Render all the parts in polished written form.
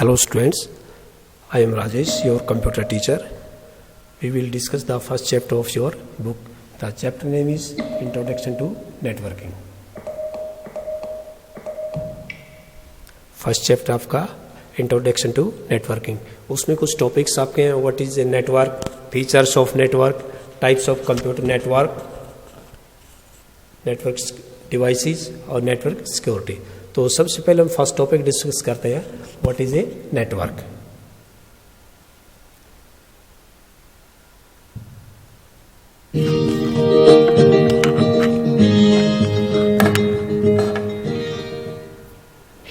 Hello students, I am Rajesh, your computer teacher. We will discuss the first chapter of your book. The chapter name is Introduction to Networking. First chapter आपका introduction to networking. उसमें कुछ topics आपके हैं. What is a network, features of network, types of computer network, network devices और network security. तो सबसे पहले हम फर्स्ट टॉपिक डिस्कस करते हैं. What is a network.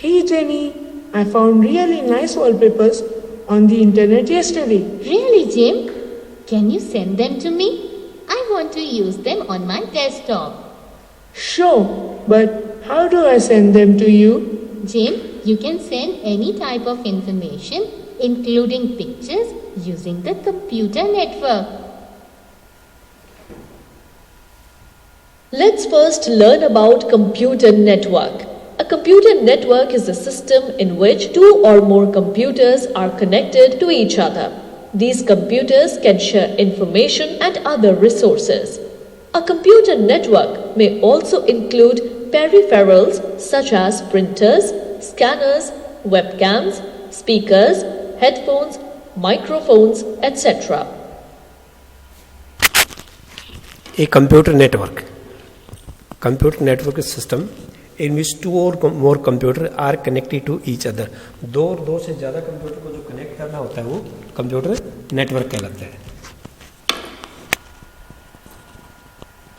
Hey Jenny, I found really nice wallpapers on the internet yesterday. Really, Jim? Can you send them to me? I want to use them on my desktop. Sure, but how do I send them to you? Jim, you can send any type of information, including pictures, using the computer network. Let's first learn about computer network. A computer network is a system in which two or more computers are connected to each other. These computers can share information and other resources. A computer network may also include peripherals such as printers, scanners, webcams, speakers, headphones, microphones, etc. A computer network. Computer network is a system in which two or more computers are connected to each other. दो और दो से ज़्यादा computer को जो connect करना होता है वो कंप्यूटर नेटवर्क कहलाता है.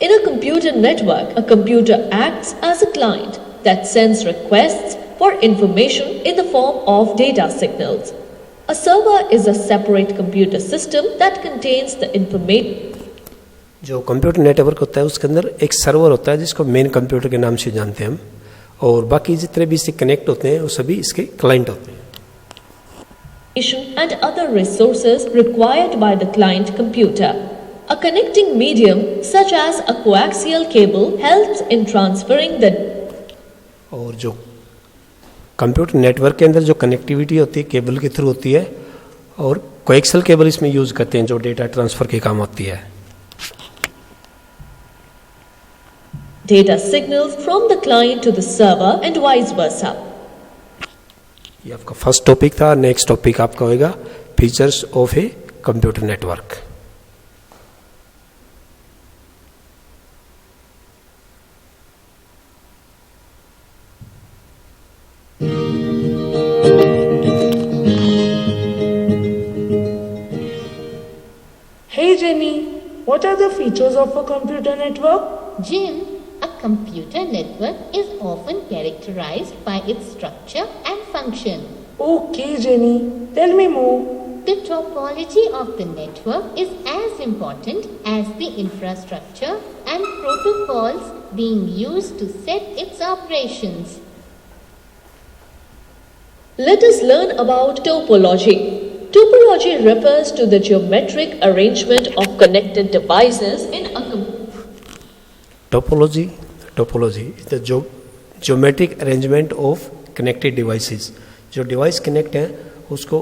In a computer network, a computer acts as a client that sends requests for information in the form of data signals. A server is a separate computer system that contains the information. जो computer network होता है उसके अंदर एक server होता है जिसको main computer के नाम से जानते हैं हम, और बाकी जितने भी इससे कनेक्ट होते हैं वो सभी इसके क्लाइंट होते हैं. And other resources required by the client computer. A connecting medium such as a coaxial cable helps in transferring the. और जो कंप्यूटर नेटवर्क के अंदर जो कनेक्टिविटी होती है केबल के थ्रू होती है, और कोएक्सियल केबल इसमें यूज करते हैं जो डेटा ट्रांसफर के काम होती है. Data signals from the client to the server and vice versa. ये आपका फर्स्ट टॉपिक था. नेक्स्ट टॉपिक आपका होगा features of a computer network. Hey Jenny, what are the features of a computer network? Jim, a computer network is often characterized by its structure and function. Okay Jenny, tell me more. The topology of the network is as important as the infrastructure and protocols being used to set its operations. Let us learn about topology. Topology refers to the geometric arrangement of connected devices in a Topology is the geometric arrangement of connected devices. जो device connect है उसको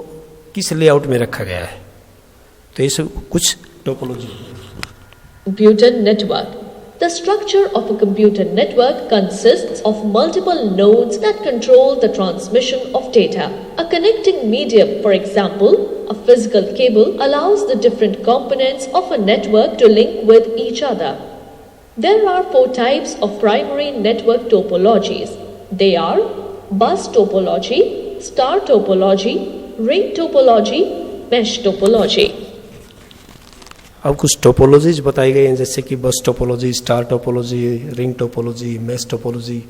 किस layout में रखा गया है, तो ये सब कुछ topology. Computer network. The structure of a computer network consists of multiple nodes that control the transmission of data. A connecting medium, for example, a physical cable, allows the different components of a network to link with each other. There are four types of primary network topologies. They are bus topology, star topology, ring topology, mesh topology. अब कुछ topologies बताई गई हैं जैसे कि बस topology, star topology, ring topology, mesh topology.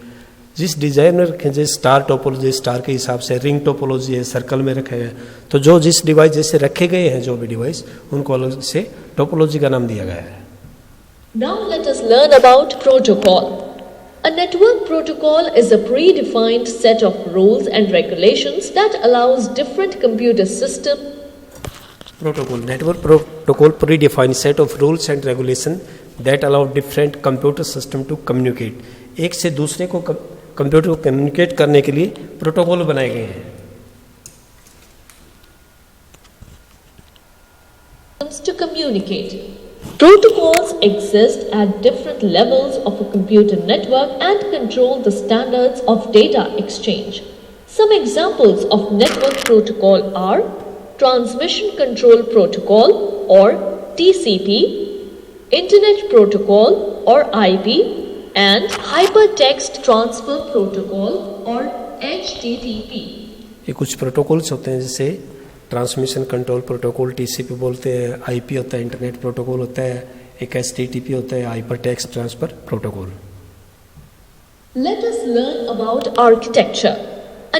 जिस designer के जैसे स्टार टोपोलॉजी स्टार के हिसाब से, रिंग टोपोलॉजी है सर्कल में रखे हैं, तो जो जिस डिवाइस जैसे रखे गए हैं जो भी डिवाइस उनको अलग से टोपोलॉजी का नाम दिया गया है. Now let us learn about protocol. A network protocol is a predefined set of rules and regulations that allows different computer systems. Protocol, network protocol predefined set of rules and regulation that allow different computer system to communicate. एक से दूसरे को computer को communicate करने के लिए protocol बनाए गए हैं. communicate. Protocols exist at different levels of a computer network and control the standards of data exchange. Some examples of network protocol are Transmission Control Protocol or TCP, Internet Protocol or IP, and Hypertext Transfer Protocol or HTTP. ये कुछ protocols होते हैं जैसे transmission control protocol TCP बोलते हैं, IP होता है, internet protocol होता है, एक एचटीटीपी होता है, hyper text transfer protocol. Let us learn about architecture.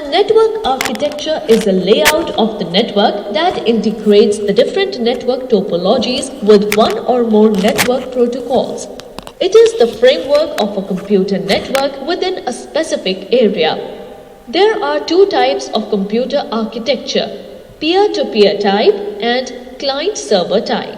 A network architecture is a layout of the network that integrates the different network topologies with one or more network protocols. It is the framework of a computer network within a specific area. There are two types of computer architecture: peer-to-peer type and client-server type.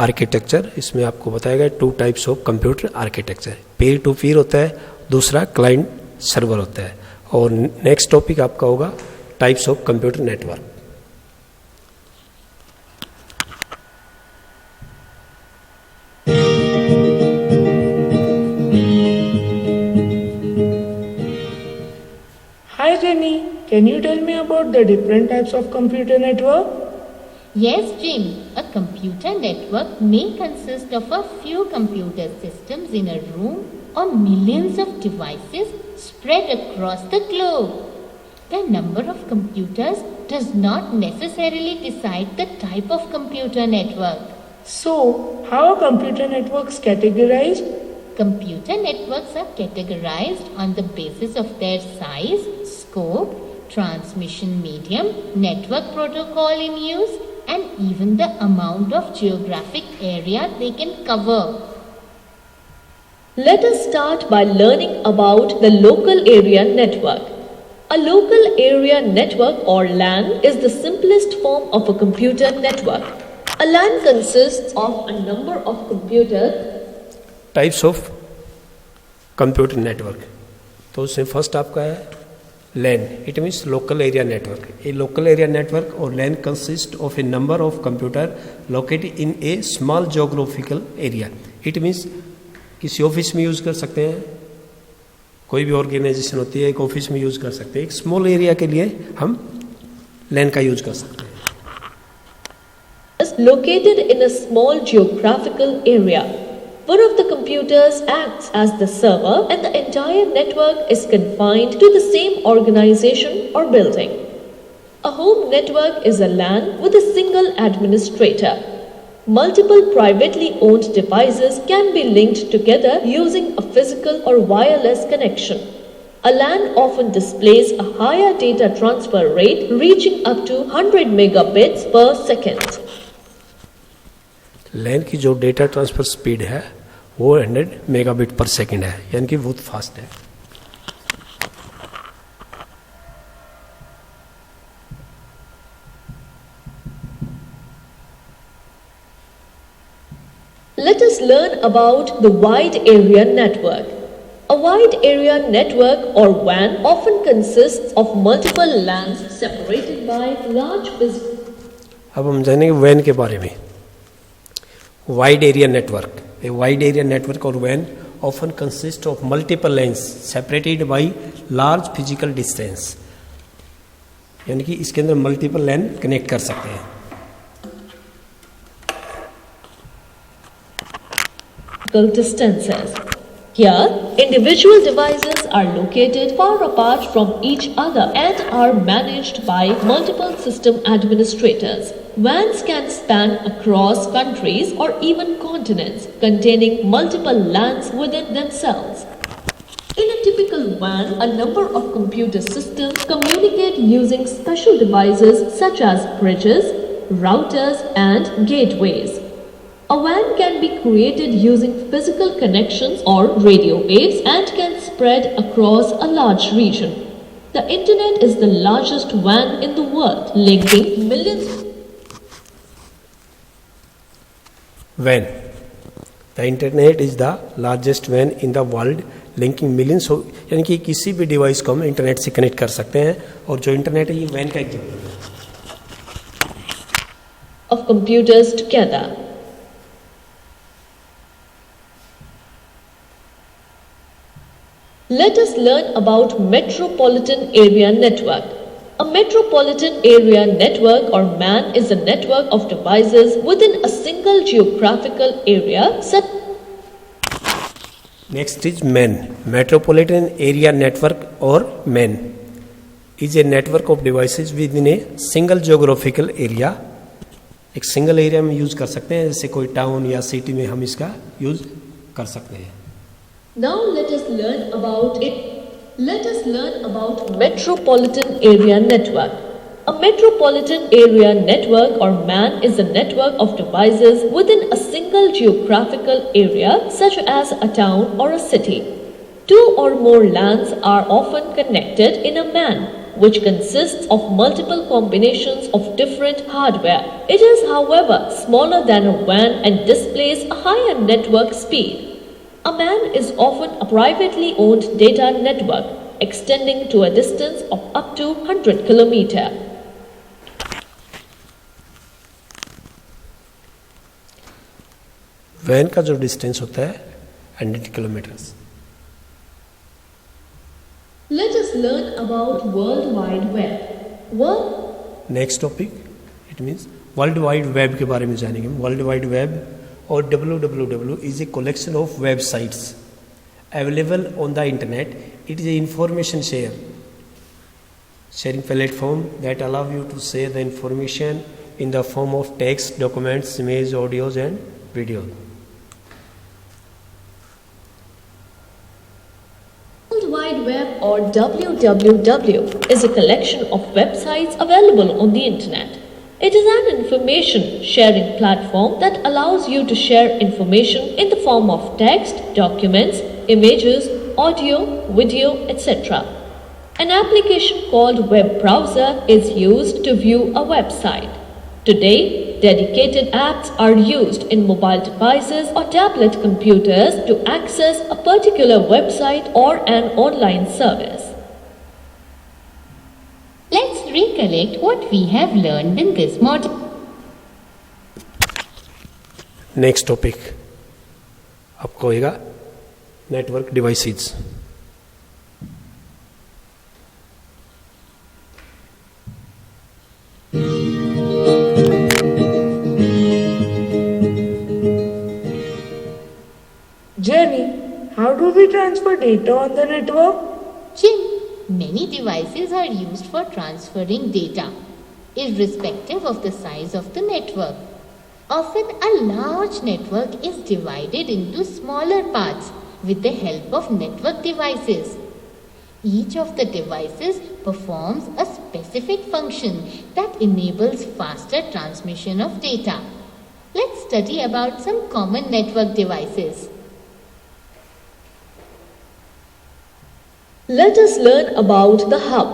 Architecture, इसमें आपको बताया गया 2 types of computer architecture. Peer to peer होता है, दूसरा client server होता है. और नेक्स्ट टॉपिक आपका होगा types of computer network. Hi Jenny, can you tell me about the different types of computer network? Yes, Jim. A computer network may consist of a few computer systems in a room or millions of devices spread across the globe. The number of computers does not necessarily decide the type of computer network. So, how are computer networks categorized? Computer networks are categorized on the basis of their size, scope, transmission medium, network protocol in use, and even the amount of geographic area they can cover. Let us start by learning about the local area network. A local area network or LAN is the simplest form of a computer network. A LAN consists of a number of computers. Types of computer network. तो उसमें first आपका है LAN. It means local area network. A local area network or LAN consists of a number of computers located in a small geographical area. It means किसी office में use कर सकते हैं, कोई भी ऑर्गेनाइजेशन होती है एक ऑफिस में यूज़ कर सकते हैं. एक स्मॉल एरिया के लिए हम LAN का यूज़ कर सकते हैं. Located in a small geographical area. One of the computers acts as the server and the entire network is confined to the same organization or building. A home network is a LAN with a single administrator. Multiple privately owned devices can be linked together using a physical or wireless connection. A LAN often displays a higher data transfer rate reaching up to 100 megabits per second. LAN की जो data transfer speed है वो 100 megabit पर second है, यानी कि बहुत fast है. Let us learn about the wide area network. A wide area network or WAN often consists of multiple LANs separated by large physical. अब हम जानेंगे WAN के बारे में. Wide area network. A wide area network or WAN often consists of multiple lanes separated by large physical distance. यानी कि इसके अंदर मल्टीपल लैन कनेक्ट कर सकते हैं. Distances. Here, individual devices are located far apart from each other and are managed by multiple system administrators. WANs can span across countries or even continents, containing multiple LANs within themselves. In a typical WAN, a number of computer systems communicate using special devices such as bridges, routers, and gateways. A WAN can be created using physical connections or radio waves and can spread across a large region. The internet is the largest WAN in the world, linking millions. WAN. The internet is the largest van in the world linking millions, यानी कि किसी भी device को हम internet से connect कर सकते हैं। और जो इंटरनेट है ये वैन का एग्जाम्पल है। of computers together. Let us learn about metropolitan area network. A metropolitan area network or MAN is a network of devices within a single geographical area such. Next is MEN. Metropolitan Area Network or MEN is a network of devices within a single geographical area. एक single area में use कर सकते हैं, जैसे कोई town या city में हम इसका यूज कर सकते हैं। Now let us learn about it. Let us learn about metropolitan area network. A metropolitan area network or MAN is a network of devices within a single geographical area such as a town or a city. Two or more LANs are often connected in a MAN, which consists of multiple combinations of different hardware. It is, however, smaller than a WAN and displays a higher network speed. A MAN is often a privately owned data network extending to a distance of up to 100 km. Van का जो distance होता है 100 kilometres. Let us learn about World Wide Web. Next topic it means world wide web के बारे में जानेंगे। World wide web और www is a collection of websites available on the internet. It is a information sharing platform that allow you to share the information in the form of text, documents, images, audios and videos. World Wide Web or WWW is a collection of websites available on the internet. It is an information sharing platform that allows you to share information in the form of text, documents, images, audio, video, etc. An application called web browser is used to view a website. Today, dedicated apps are used in mobile devices or tablet computers to access a particular website or an online service. Let's recollect what we have learned in this module. Next topic आपको होगा network devices. Jenny, how do we transfer data on the network? Jim, many devices are used for transferring data, irrespective of the size of the network. Often, a large network is divided into smaller parts with the help of network devices. Each of the devices performs a specific function that enables faster transmission of data. Let's study about some common network devices. Let us learn about the hub.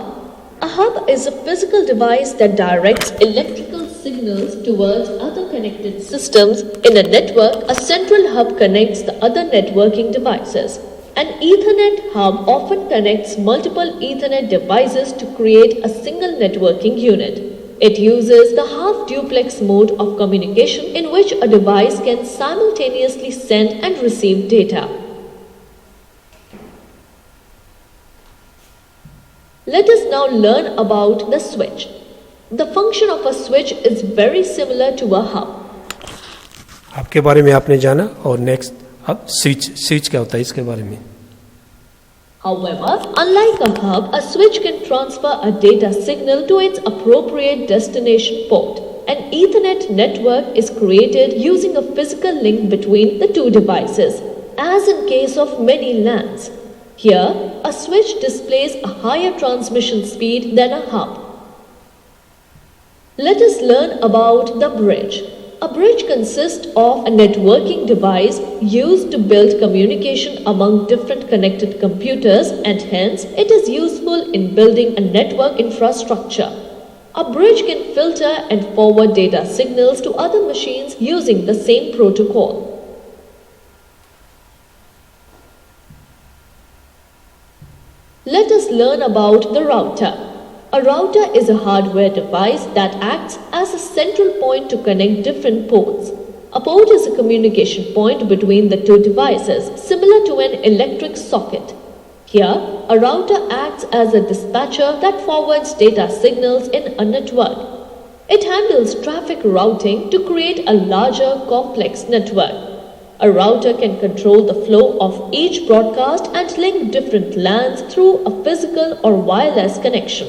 A hub is a physical device that directs electrical signals towards other connected systems. In a network, a central hub connects the other networking devices. An Ethernet hub often connects multiple Ethernet devices to create a single networking unit. It uses the half-duplex mode of communication in which a device can simultaneously send and receive data. Let us now learn about the switch. The function of a switch is very similar to a hub. आपके बारे में आपने जाना और next अब switch क्या होता है इसके बारे में। However, unlike a hub, a switch can transfer a data signal to its appropriate destination port. An Ethernet network is created using a physical link between the two devices, as in case of many LANs. Here, a switch displays a higher transmission speed than a hub. Let us learn about the bridge. A bridge consists of a networking device used to build communication among different connected computers, and hence it is useful in building a network infrastructure. A bridge can filter and forward data signals to other machines using the same protocol. Let us learn about the router. A router is a hardware device that acts as a central point to connect different ports. A port is a communication point between the two devices, similar to an electric socket. Here, a router acts as a dispatcher that forwards data signals in a network. It handles traffic routing to create a larger, complex network. A router can control the flow of each broadcast and link different LANs through a physical or wireless connection.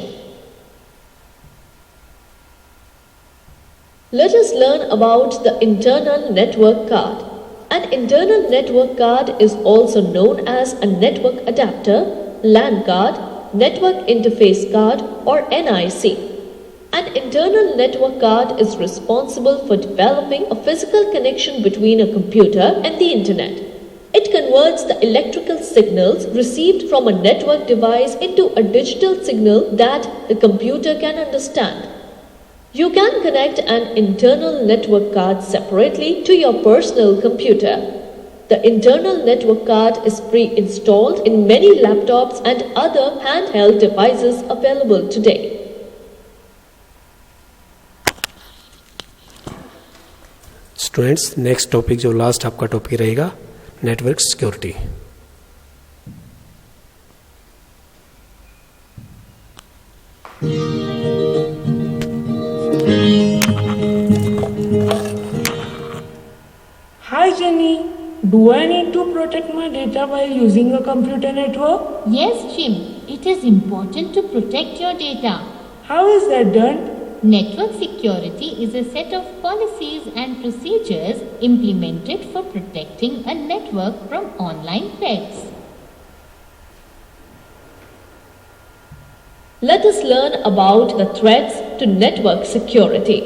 Let us learn about the internal network card. An internal network card is also known as a network adapter, LAN card, network interface card, or NIC. An internal network card is responsible for developing a physical connection between a computer and the internet. It converts the electrical signals received from a network device into a digital signal that the computer can understand. You can connect an internal network card separately to your personal computer. The internal network card is pre-installed in many laptops and other handheld devices available today. Students, next topic जो last आपका topic रहेगा, network security. Hi Jenny, do I need to protect my data while using a computer network? Yes, Jim, it is important to protect your data. How is that done? Network security is a set of policies and procedures implemented for protecting a network from online threats. Let us learn about the threats to network security.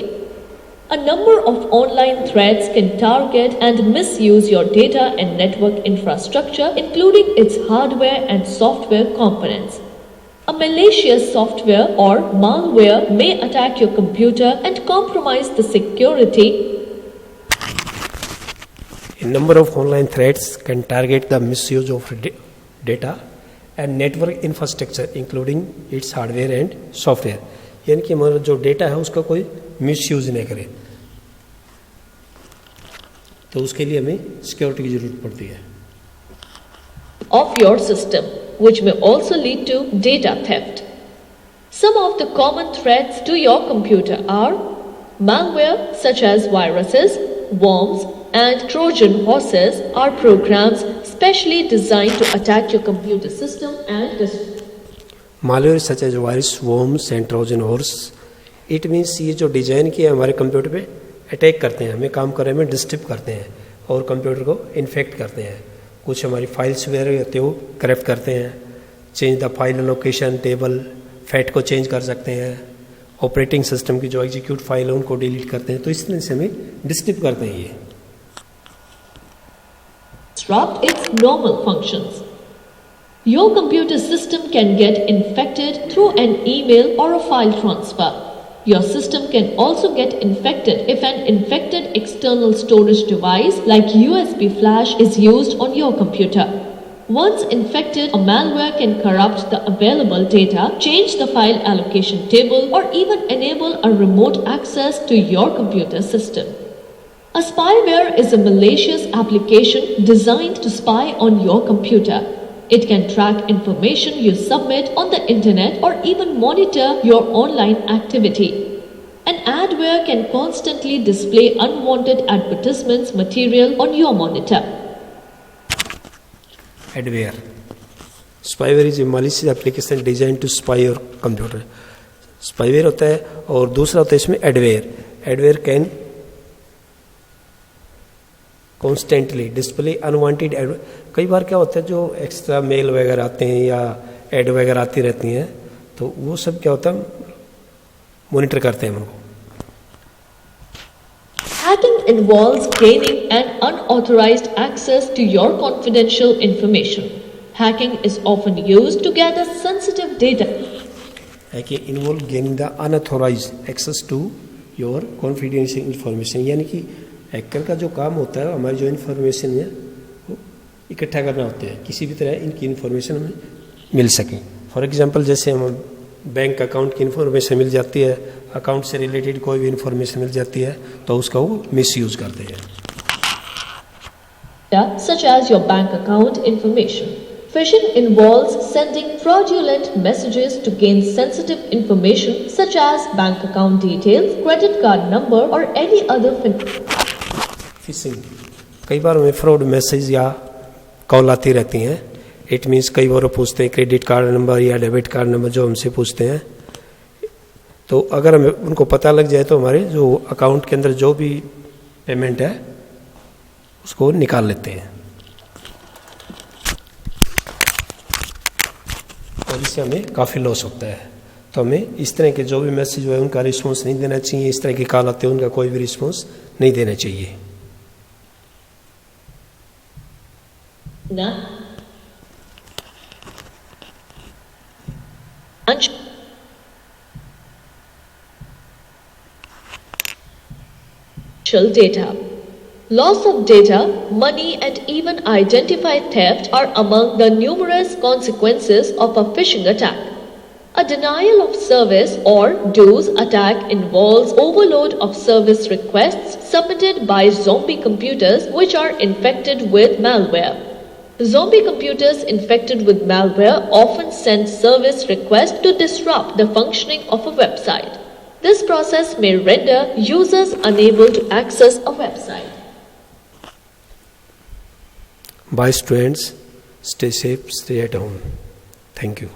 A number of online threats can target and misuse your data and network infrastructure, including its hardware and software components. A malicious software or malware may attack your computer and compromise the security. A number of online threats can target the misuse of data and network infrastructure, including its hardware and software. यानी कि हमारा जो data है उसका कोई misuse नहीं करे, तो उसके लिए हमें सिक्योरिटी की जरूरत पड़ती है। Of your system, which may also lead to data theft. Some of the common threats to your computer are malware such as viruses, worms, and Trojan horses are programs specially designed to attack your computer system and destroy. Malware such as virus, worms and Trojan horse, it means ये जो design किया हमारे computer पे attack करते हैं, हमें काम करने में डिस्टर्ब करते हैं और कंप्यूटर को इन्फेक्ट करते हैं। कुछ हमारी फाइल्स वगैरह होते हो करप्ट करते हैं, change the file location table fat को चेंज कर सकते हैं, ऑपरेटिंग सिस्टम की जो एग्जीक्यूट फाइल है उनको डिलीट करते हैं, तो इस तरह से हमें डिस्टर्ब करते हैं ये। Disrupt its normal functions. Your computer system can get infected through an email or a file transfer. Your system can also get infected if an infected external storage device like USB flash is used on your computer. Once infected, a malware can corrupt the available data, change the file allocation table, or even enable a remote access to your computer system. A spyware is a malicious application designed to spy on your computer. It can track information you submit on the internet or even monitor your online activity. An adware can constantly display unwanted advertisements material on your monitor. Adware. Spyware is a malicious application designed to spy your computer. Spyware होता है और दूसरा होता है इसमें adware. Adware can constantly display unwanted ad. कई बार क्या होता है जो एक्स्ट्रा मेल वगैरह आते हैं या एड वगैरह आती रहती हैं, तो वो सब क्या होता है मॉनिटर करते हैं उनको। Hacking involves gaining an unauthorized access to your confidential information. Hacking is often used to gather sensitive data. Hacking involves gaining the unauthorized access to your confidential information, यानी कि हैकर का जो काम होता है हमारी जो इन्फॉर्मेशन है वो इकट्ठा करना होता है, किसी भी तरह इनकी इन्फॉर्मेशन हमें मिल सके। फॉर एग्जांपल जैसे हम बैंक अकाउंट की इन्फॉर्मेशन मिल जाती है, अकाउंट से रिलेटेड कोई भी इन्फॉर्मेशन मिल जाती है तो उसका वो मिसयूज करते हैं. Such as your bank account information. Phishing involves sending fraudulent messages to gain sensitive information such as bank account details, credit card number or any other fishing, कई बार हमें फ्रॉड मैसेज या कॉल आती रहती हैं. It means कई बार वो पूछते हैं क्रेडिट कार्ड नंबर या डेबिट कार्ड नंबर जो हमसे पूछते हैं. तो अगर हमें उनको पता लग जाए तो हमारे जो अकाउंट के अंदर जो भी पेमेंट है उसको निकाल लेते हैं और इससे हमें काफ़ी लॉस होता है. तो हमें इस तरह के जो भी मैसेज है उनका रिस्पॉन्स नहीं देना चाहिए. इस तरह के कॉल आते हैं उनका कोई भी रिस्पॉन्स नहीं देना चाहिए. Data. Loss of data, money and even identified theft are among the numerous consequences of a phishing attack. A denial of service or DOS attack involves overload of service requests submitted by zombie computers which are infected with malware. Zombie computers infected with malware often send service requests to disrupt the functioning of a website. This process may render users unable to access a website. Bye students, stay safe, stay at home. Thank you.